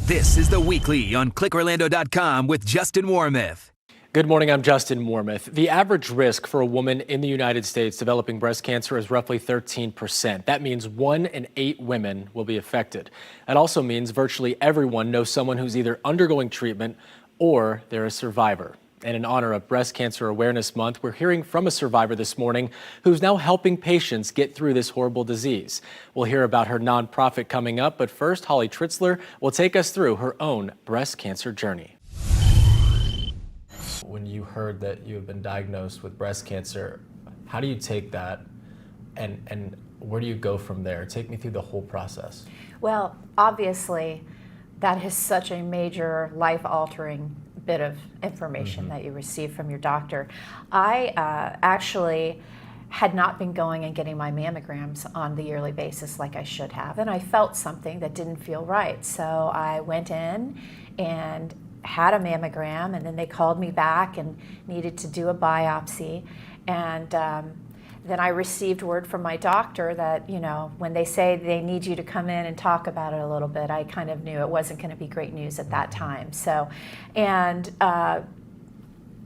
This is The Weekly on ClickOrlando.com with Justin Warmoth. Good morning, I'm Justin Warmoth. The average risk for a woman in the United States developing breast cancer is roughly 13%. That means 1 in 8 women will be affected. That also means virtually everyone knows someone who's either undergoing treatment or they're a survivor. And in honor of Breast Cancer Awareness Month, we're hearing from a survivor this morning who's now helping patients get through this horrible disease. We'll hear about her nonprofit coming up, but first, Holly Tritschler will take us through her own breast cancer journey. When you heard that you have been diagnosed with breast cancer, how do you take that and where do you go from there? Take me through the whole process. Well, obviously, that is such a major life-altering bit of information that you receive from your doctor. I actually had not been going and getting my mammograms on the yearly basis like I should have, and I felt something that didn't feel right. So I went in and had a mammogram, and then they called me back and needed to do a biopsy. And then I received word from my doctor that, you know, when they say they need you to come in and talk about it a little bit, I kind of knew it wasn't going to be great news at that time. So, and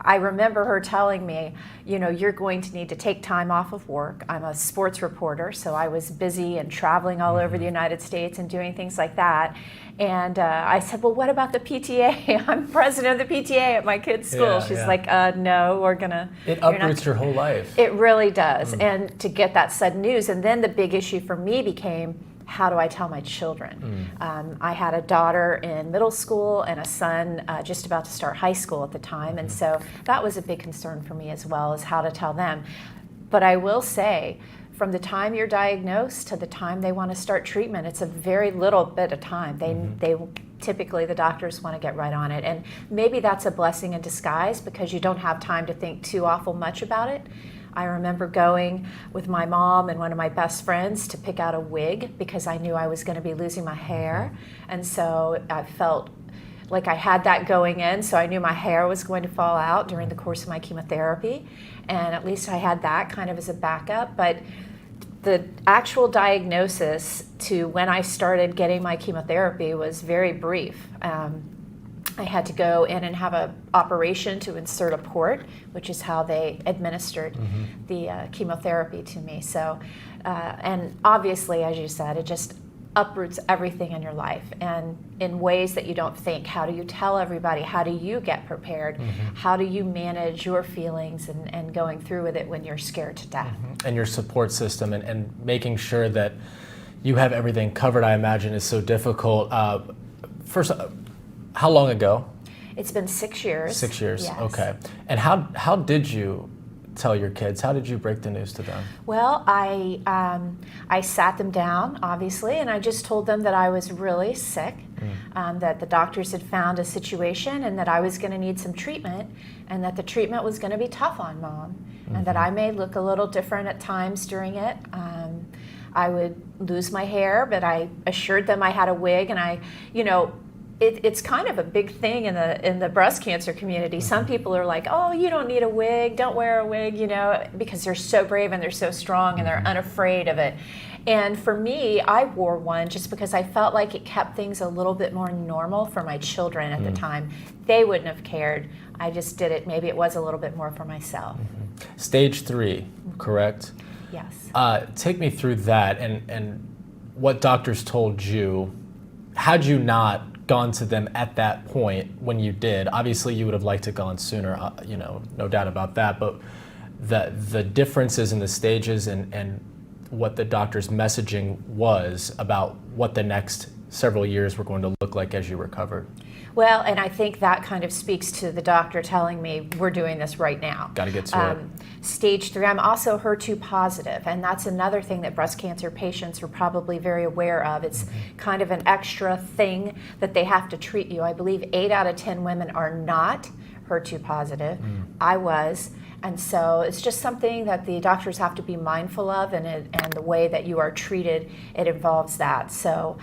I remember her telling me, you know, you're going to need to take time off of work. I'm a sports reporter, so I was busy and traveling all over the United States and doing things like that. And I said, well, what about the PTA? I'm president of the PTA at my kid's school. She's like, no, we're gonna. It uproots your whole life. It really does. And to get that sudden news, and then the big issue for me became, how do I tell my children? I had a daughter in middle school and a son just about to start high school at the time, and so that was a big concern for me as well, as how to tell them. But I will say, from the time you're diagnosed to the time they want to start treatment, it's a very little bit of time. They typically, the doctors want to get right on it, and maybe that's a blessing in disguise because you don't have time to think too awful much about it. I remember going with my mom and one of my best friends to pick out a wig because I knew I was going to be losing my hair. And so I felt like I had that going in, so I knew my hair was going to fall out during the course of my chemotherapy. And at least I had that kind of as a backup. But the actual diagnosis to when I started getting my chemotherapy was very brief. I had to go in and have an operation to insert a port, which is how they administered the chemotherapy to me. So, and obviously, as you said, it just uproots everything in your life and in ways that you don't think. How do you tell everybody? How do you get prepared? How do you manage your feelings and going through with it when you're scared to death? And your support system and making sure that you have everything covered, I imagine, is so difficult. First, how long ago? It's been 6 years. 6 years, yes. Okay. And how did you tell your kids? How did you break the news to them? Well, I sat them down, obviously, and I just told them that I was really sick, that the doctors had found a situation and that I was going to need some treatment, and that the treatment was going to be tough on Mom, and that I may look a little different at times during it. I would lose my hair, but I assured them I had a wig, and it's kind of a big thing in the breast cancer community. Some people are like, oh, you don't need a wig, don't wear a wig, because they're so brave and they're so strong and they're unafraid of it. And for me, I wore one just because I felt like it kept things a little bit more normal for my children at the time. They wouldn't have cared. I just did it. Maybe it was a little bit more for myself. Stage 3, correct? Yes. Take me through that and what doctors told you. Had you not gone to them at that point when you did, obviously you would have liked to gone sooner, no doubt about that, but the differences in the stages and what the doctor's messaging was about what the next several years were going to look like as you recovered. Well, and I think that kind of speaks to the doctor telling me, we're doing this right now. Got to get to it. Stage 3, I'm also HER2 positive, and that's another thing that breast cancer patients are probably very aware of. It's kind of an extra thing that they have to treat you. I believe 8 out of 10 women are not HER2 positive. I was. And so it's just something that the doctors have to be mindful of, and the way that you are treated, it involves that. So,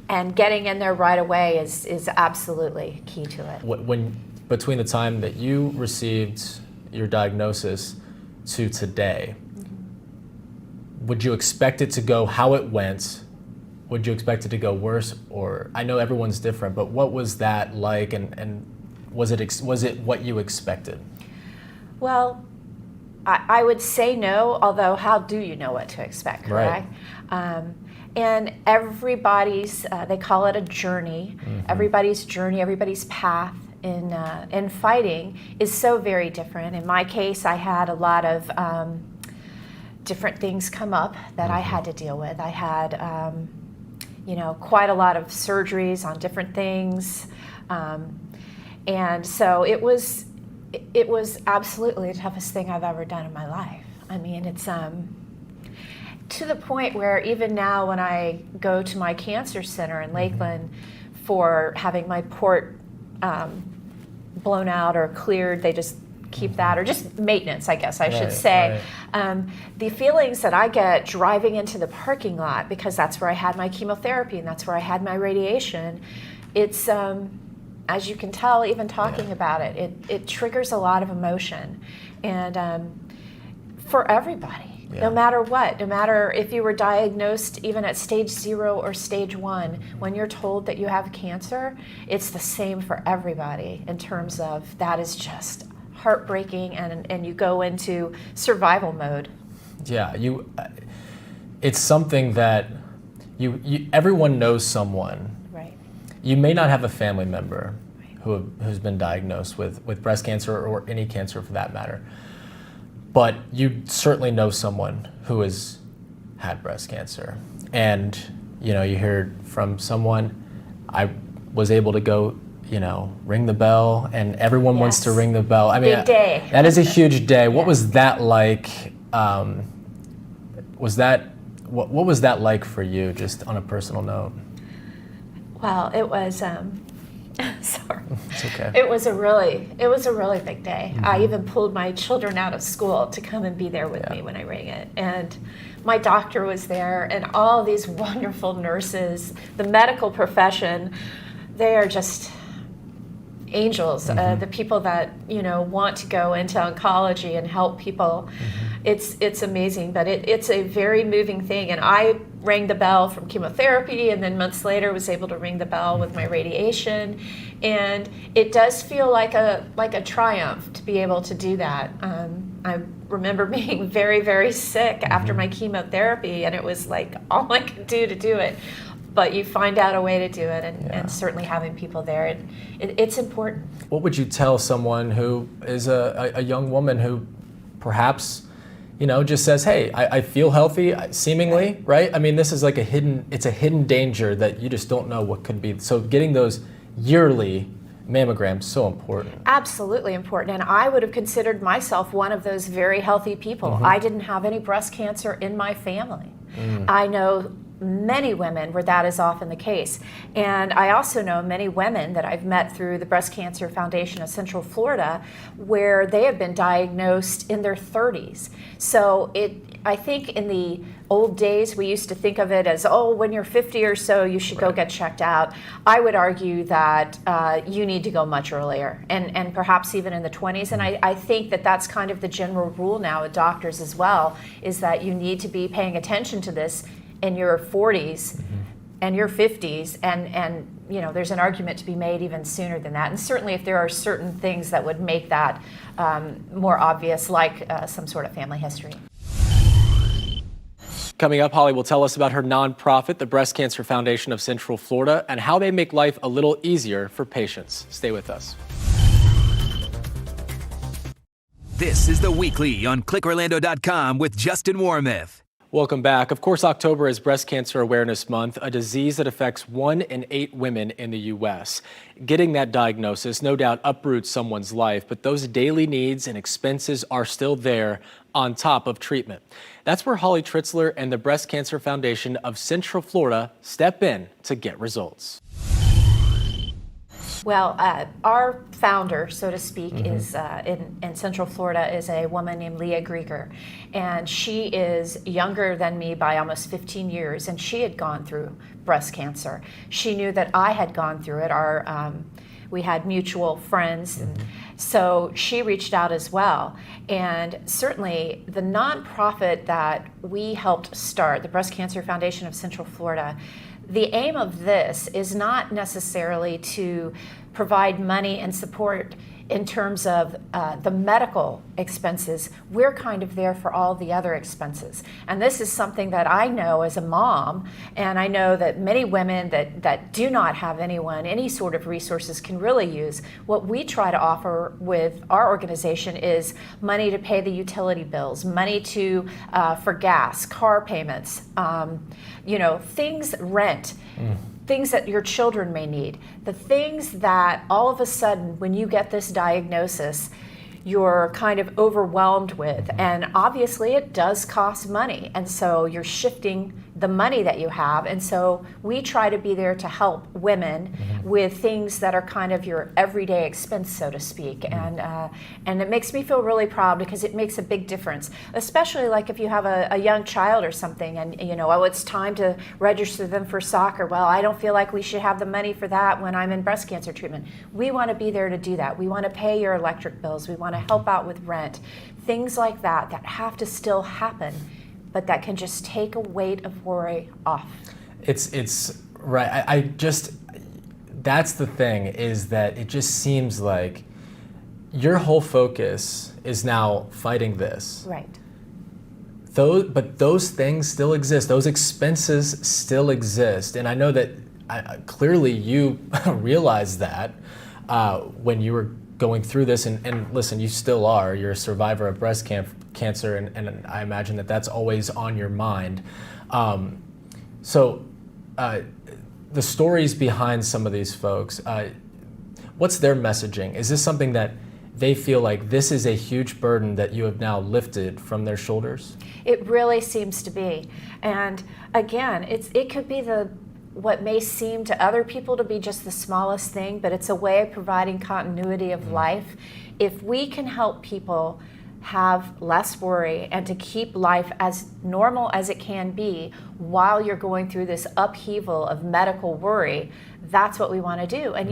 and getting in there right away is absolutely key to it. When between the time that you received your diagnosis to today, would you expect it to go how it went would you expect it to go worse? Or I know everyone's different, but what was that like, and was it what you expected? Well, I would say no, although how do you know what to expect, correct? Right. And everybody's, they call it a journey, everybody's journey, everybody's path in fighting is so very different. In my case, I had a lot of different things come up that I had to deal with. I had, quite a lot of surgeries on different things. And so it was absolutely the toughest thing I've ever done in my life. I mean, it's to the point where even now when I go to my cancer center in Lakeland for having my port blown out or cleared, they just keep that, or just maintenance, I guess I should say. Right. The feelings that I get driving into the parking lot, because that's where I had my chemotherapy and that's where I had my radiation, it's, as you can tell, even talking about it triggers a lot of emotion. And for everybody. No matter what, no matter if you were diagnosed even at stage 0 or stage 1, when you're told that you have cancer, it's the same for everybody in terms of that is just heartbreaking, and you go into survival mode. Yeah, it's something that everyone knows someone. Right. You may not have a family member who's been diagnosed with breast cancer or any cancer for that matter. But you certainly know someone who has had breast cancer. And, you hear from someone, I was able to go, ring the bell, and everyone wants to ring the bell. I mean, big day. That is a huge day. What was that like? What was that like for you, just on a personal note? Well, it was, sorry. It's okay. It was a really big day. I even pulled my children out of school to come and be there with me when I rang it. And my doctor was there, and all these wonderful nurses, the medical profession, they are just angels. The people that, want to go into oncology and help people. It's amazing, but it's a very moving thing. And I rang the bell from chemotherapy, and then months later was able to ring the bell with my radiation. And it does feel like a triumph to be able to do that. I remember being very, very sick after my chemotherapy, and it was like all I could do to do it. But you find out a way to do it, and certainly having people there, it's important. What would you tell someone who is a young woman who perhaps, just says, hey, I feel healthy, seemingly, right? I mean, this is like it's a hidden danger that you just don't know what could be. So getting those yearly mammograms, so important. Absolutely important. And I would have considered myself one of those very healthy people. I didn't have any breast cancer in my family. I know many women where that is often the case. And I also know many women that I've met through the Breast Cancer Foundation of Central Florida where they have been diagnosed in their 30s. So I think in the old days we used to think of it as, when you're 50 or so you should go get checked out. I would argue that you need to go much earlier, and perhaps even in the 20s. And I think that that's kind of the general rule now with doctors as well, is that you need to be paying attention to this in your 40s and your 50s, and there's an argument to be made even sooner than that. And certainly if there are certain things that would make that more obvious, like some sort of family history. Coming up, Holly will tell us about her nonprofit, the Breast Cancer Foundation of Central Florida, and how they make life a little easier for patients. Stay with us. This is The Weekly on clickorlando.com with Justin Warmoth. Welcome back. Of course, October is Breast Cancer Awareness Month, a disease that affects 1 in 8 women in the U.S. Getting that diagnosis no doubt uproots someone's life, but those daily needs and expenses are still there on top of treatment. That's where Holly Tritschler and the Breast Cancer Foundation of Central Florida step in to get results. Well, our founder, so to speak, is in Central Florida, is a woman named Leah Grieger. And she is younger than me by almost 15 years, and she had gone through breast cancer. She knew that I had gone through it. We had mutual friends, and so she reached out as well. And certainly the nonprofit that we helped start, the Breast Cancer Foundation of Central Florida, the aim of this is not necessarily to provide money and support in terms of the medical expenses. We're kind of there for all the other expenses. And this is something that I know as a mom, and I know that many women that do not have any sort of resources can really use. What we try to offer with our organization is money to pay the utility bills, money to for gas, car payments, things, rent. Things that your children may need, the things that all of a sudden when you get this diagnosis, you're kind of overwhelmed with. And obviously it does cost money. And so you're shifting the money that you have. And so we try to be there to help women with things that are kind of your everyday expense, so to speak. And it makes me feel really proud because it makes a big difference, especially like if you have a young child or something and it's time to register them for soccer. Well, I don't feel like we should have the money for that when I'm in breast cancer treatment. We want to be there to do that. We want to pay your electric bills. We want to help out with rent, things like that have to still happen, but that can just take a weight of worry off. It's right. I just, that's the thing, is that it just seems like your whole focus is now fighting this. Right. But those things still exist. Those expenses still exist. And I know that clearly you realized that when you were going through this, and listen, you still are. You're a survivor of breast cancer, and I imagine that that's always on your mind. So the stories behind some of these folks, what's their messaging? Is this something that they feel like this is a huge burden that you have now lifted from their shoulders? It really seems to be. And again, it could be what may seem to other people to be just the smallest thing, but it's a way of providing continuity of life. If we can help people have less worry and to keep life as normal as it can be while you're going through this upheaval of medical worry, that's what we want to do. And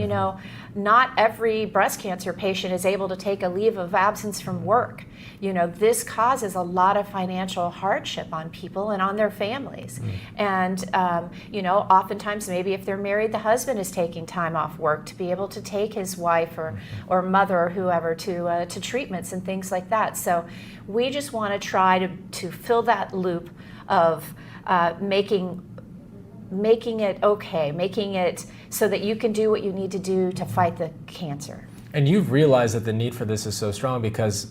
not every breast cancer patient is able to take a leave of absence from work. This causes a lot of financial hardship on people and on their families. And oftentimes maybe if they're married, the husband is taking time off work to be able to take his wife or mother or whoever to treatments and things like that. So we just want to try to fill that loop of making it okay, making it so that you can do what you need to do to fight the cancer. And you've realized that the need for this is so strong because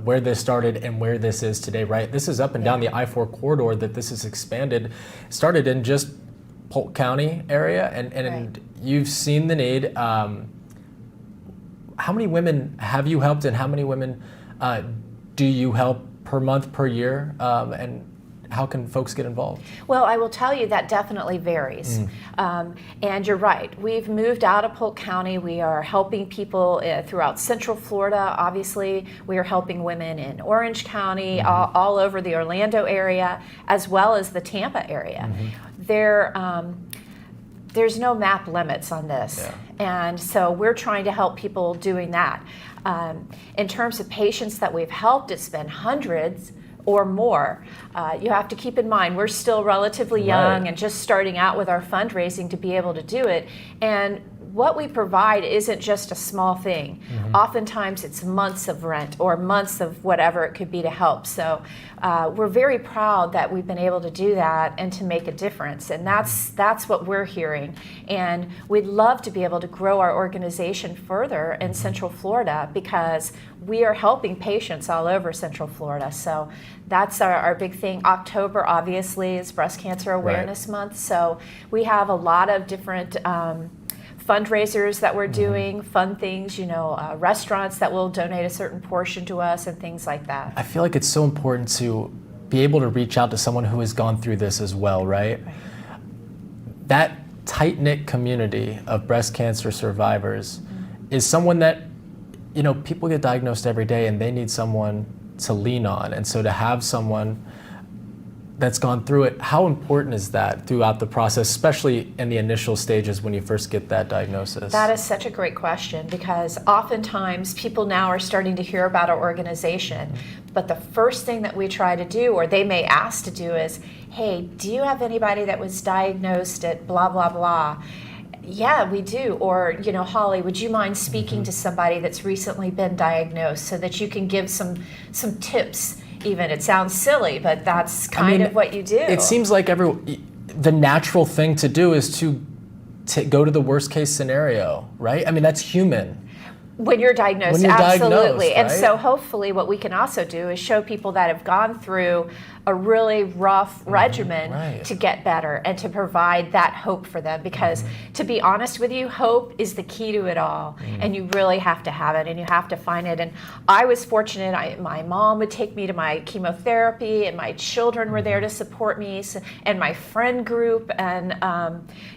where this started and where this is today, right? This is up and down the I-4 corridor that this is expanded. Started in just Polk County area, and right. You've seen the need. How many women have you helped, and how many women do you help per month, per year? And how can folks get involved? Well, I will tell you that definitely varies. And you're right. We've moved out of Polk County. We are helping people throughout Central Florida. Obviously, we are helping women in Orange County, all over the Orlando area, as well as the Tampa area. There's no map limits on this. Yeah. And so we're trying to help people doing that. In terms of patients that we've helped, it's been hundreds or more. You have to keep in mind, we're still relatively young and just starting out with our fundraising to be able to do it. And what we provide isn't just a small thing. Oftentimes it's months of rent or months of whatever it could be to help. So we're very proud that we've been able to do that and to make a difference. And that's what we're hearing. And we'd love to be able to grow our organization further in Central Florida because we are helping patients all over Central Florida. So that's our big thing. October, obviously, is Breast Cancer Awareness Month. So we have a lot of different fundraisers that we're doing, fun things, restaurants that will donate a certain portion to us and things like that. I feel like it's so important to be able to reach out to someone who has gone through this as well, right? That tight-knit community of breast cancer survivors is someone that, people get diagnosed every day and they need someone to lean on. And so to have someone that's gone through it. How important is that throughout the process, especially in the initial stages when you first get that diagnosis? That is such a great question, because oftentimes people now are starting to hear about our organization, but the first thing that we try to do, or they may ask to do, is, hey, do you have anybody that was diagnosed at blah, blah, blah? Yeah, we do. Or, Holly, would you mind speaking to somebody that's recently been diagnosed so that you can give some tips? Even it sounds silly, but that's kind of what you do. It seems like the natural thing to do is to go to the worst case scenario, right? I mean, that's human. When you're diagnosed, Diagnosed, absolutely. right? And so hopefully what we can also do is show people that have gone through a really rough regimen to get better and to provide that hope for them. Because to be honest with you, hope is the key to it all. And you really have to have it, and you have to find it. And I was fortunate. My mom would take me to my chemotherapy, and my children were there to support me, and my friend group. And,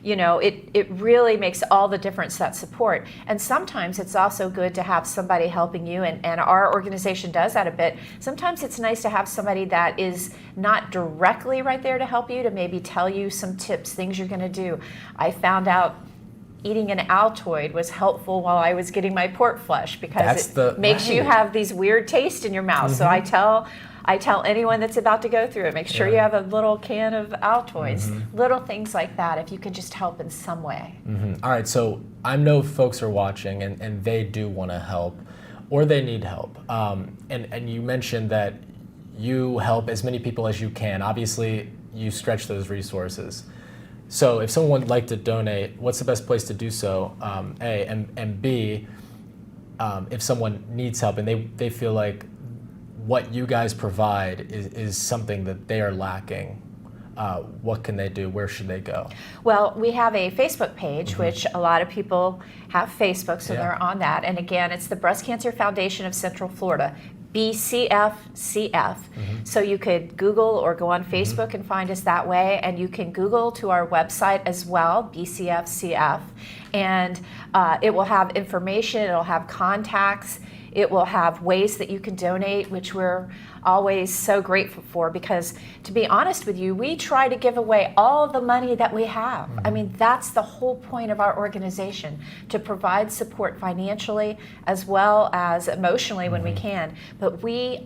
it really makes all the difference, that support. And sometimes it's also good to have somebody helping you, and our organization does that a bit. Sometimes it's nice to have somebody that is not directly right there to help you, to maybe tell you some tips, things you're going to do. I found out eating an Altoid was helpful while I was getting my pork flesh, because it makes you have these weird taste in your mouth. So I tell anyone that's about to go through it, make sure you have a little can of Altoids, little things like that, if you can just help in some way. All right, so I know folks are watching and they do want to help, or they need help. And you mentioned that you help as many people as you can. Obviously, you stretch those resources. So if someone would like to donate, what's the best place to do so, A, and B, if someone needs help and they feel like what you guys provide is something that they are lacking, what can they do? Where should they go? Well, we have a Facebook page, which a lot of people have Facebook, so they're on that. And again, it's the Breast Cancer Foundation of Central Florida, BCFCF. So you could Google or go on Facebook and find us that way. And you can Google to our website as well, BCFCF. And it will have information, it'll have contacts, it will have ways that you can donate, which we're always so grateful for, because to be honest with you, we try to give away all the money that we have. I mean, that's the whole point of our organization, to provide support financially as well as emotionally when we can. But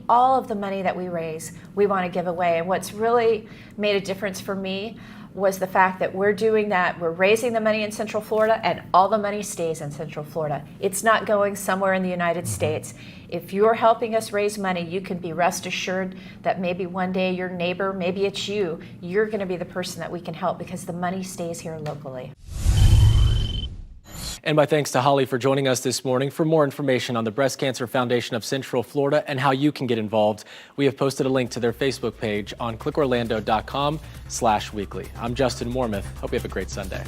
all of the money that we raise, we want to give away. And what's really made a difference for me was the fact that we're doing that. We're raising the money in Central Florida, and all the money stays in Central Florida. It's not going somewhere in the United States. If you're helping us raise money, you can be rest assured that maybe one day your neighbor, maybe it's you're going to be the person that we can help, because the money stays here locally. And my thanks to Holly for joining us this morning. For more information on the Breast Cancer Foundation of Central Florida and how you can get involved, we have posted a link to their Facebook page on clickorlando.com/weekly. I'm Justin Warmoth. Hope you have a great Sunday.